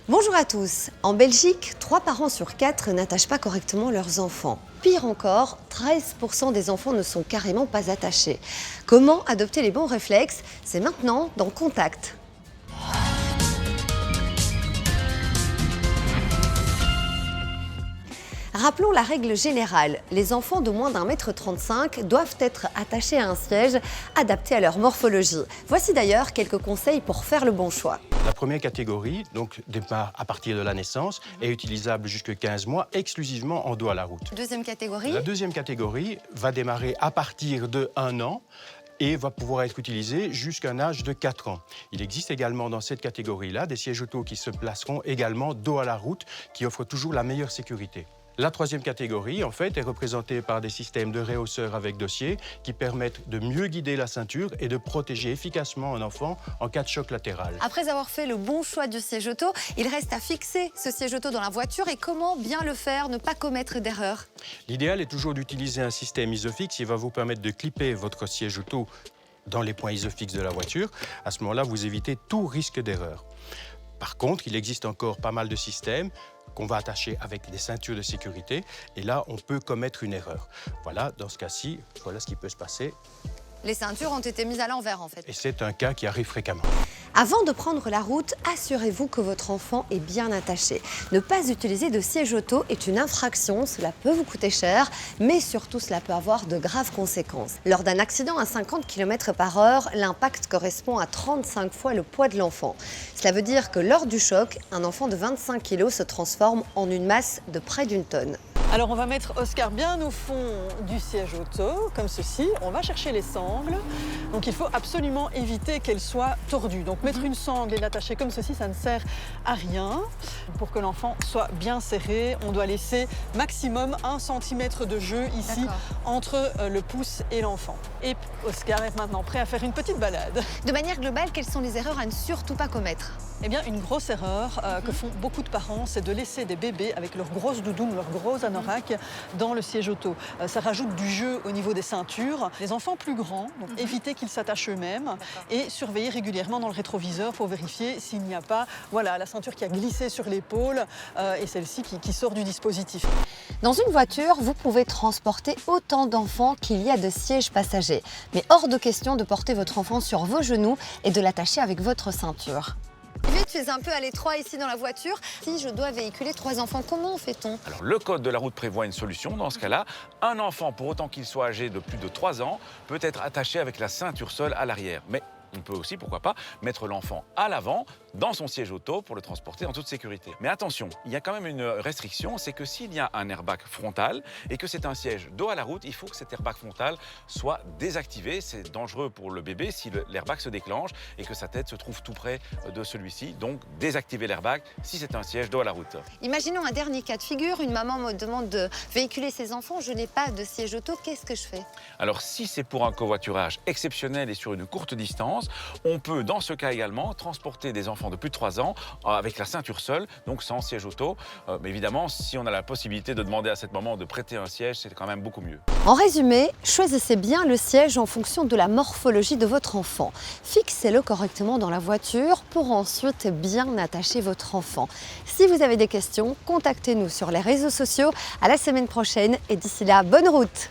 Bonjour à tous. En Belgique, 3 parents sur 4 n'attachent pas correctement leurs enfants. Pire encore, 13% des enfants ne sont carrément pas attachés. Comment adopter les bons réflexes? C'est maintenant dans Contact. Rappelons la règle générale, les enfants de moins d'1,35 m doivent être attachés à un siège adapté à leur morphologie. Voici d'ailleurs quelques conseils pour faire le bon choix. La première catégorie, donc démarre à partir de la naissance, est utilisable jusqu'à 15 mois exclusivement en dos à la route. Deuxième catégorie. La deuxième catégorie va démarrer à partir de 1 an et va pouvoir être utilisée jusqu'à un âge de 4 ans. Il existe également dans cette catégorie-là des sièges auto qui se placeront également dos à la route, qui offrent toujours la meilleure sécurité. La troisième catégorie, en fait, est représentée par des systèmes de réhausseurs avec dossier qui permettent de mieux guider la ceinture et de protéger efficacement un enfant en cas de choc latéral. Après avoir fait le bon choix du siège auto, il reste à fixer ce siège auto dans la voiture et comment bien le faire, ne pas commettre d'erreur. L'idéal est toujours d'utiliser un système isofix qui va vous permettre de clipper votre siège auto dans les points isofixes de la voiture. À ce moment-là, vous évitez tout risque d'erreur. Par contre, il existe encore pas mal de systèmes qu'on va attacher avec des ceintures de sécurité. Et là, on peut commettre une erreur. Voilà, dans ce cas-ci, voilà ce qui peut se passer. Les ceintures ont été mises à l'envers, en fait. Et c'est un cas qui arrive fréquemment. Avant de prendre la route, assurez-vous que votre enfant est bien attaché. Ne pas utiliser de siège auto est une infraction, cela peut vous coûter cher, mais surtout cela peut avoir de graves conséquences. Lors d'un accident à 50 km/h, l'impact correspond à 35 fois le poids de l'enfant. Cela veut dire que lors du choc, un enfant de 25 kg se transforme en une masse de près d'une tonne. Alors on va mettre Oscar bien au fond du siège auto, comme ceci. On va chercher les sangles. Donc il faut absolument éviter qu'elles soient tordues. Donc mettre une sangle et l'attacher comme ceci, ça ne sert à rien. Pour que l'enfant soit bien serré, on doit laisser maximum 1 cm de jeu ici entre le pouce et l'enfant. Et Oscar est maintenant prêt à faire une petite balade. De manière globale, quelles sont les erreurs à ne surtout pas commettre? Eh bien, une grosse erreur que font beaucoup de parents, c'est de laisser des bébés avec leurs grosses doudounes, leurs gros anoraks dans le siège auto. Ça rajoute du jeu au niveau des ceintures. Les enfants plus grands, donc évitez qu'ils s'attachent eux-mêmes et surveillez régulièrement dans le rétroviseur pour vérifier s'il n'y a pas la ceinture qui a glissé sur l'épaule et celle-ci qui sort du dispositif. Dans une voiture, vous pouvez transporter autant d'enfants qu'il y a de sièges passagers. Mais hors de question de porter votre enfant sur vos genoux et de l'attacher avec votre ceinture. Tu es un peu à l'étroit ici dans la voiture. Si je dois véhiculer 3 enfants, comment fait-on? Alors, le code de la route prévoit une solution. Dans ce cas-là, un enfant, pour autant qu'il soit âgé de plus de 3 ans, peut être attaché avec la ceinture seule à l'arrière. Mais on peut aussi, pourquoi pas, mettre l'enfant à l'avant, dans son siège auto, pour le transporter en toute sécurité. Mais attention, il y a quand même une restriction, c'est que s'il y a un airbag frontal et que c'est un siège dos à la route, il faut que cet airbag frontal soit désactivé. C'est dangereux pour le bébé si l'airbag se déclenche et que sa tête se trouve tout près de celui-ci. Donc, désactiver l'airbag si c'est un siège dos à la route. Imaginons un dernier cas de figure, une maman me demande de véhiculer ses enfants, je n'ai pas de siège auto, qu'est-ce que je fais? Alors, si c'est pour un covoiturage exceptionnel et sur une courte distance, on peut, dans ce cas également, transporter des enfants de plus de 3 ans avec la ceinture seule, donc sans siège auto. Mais évidemment, si on a la possibilité de demander à cette maman de prêter un siège, c'est quand même beaucoup mieux. En résumé, choisissez bien le siège en fonction de la morphologie de votre enfant. Fixez-le correctement dans la voiture pour ensuite bien attacher votre enfant. Si vous avez des questions, contactez-nous sur les réseaux sociaux. À la semaine prochaine et d'ici là, bonne route!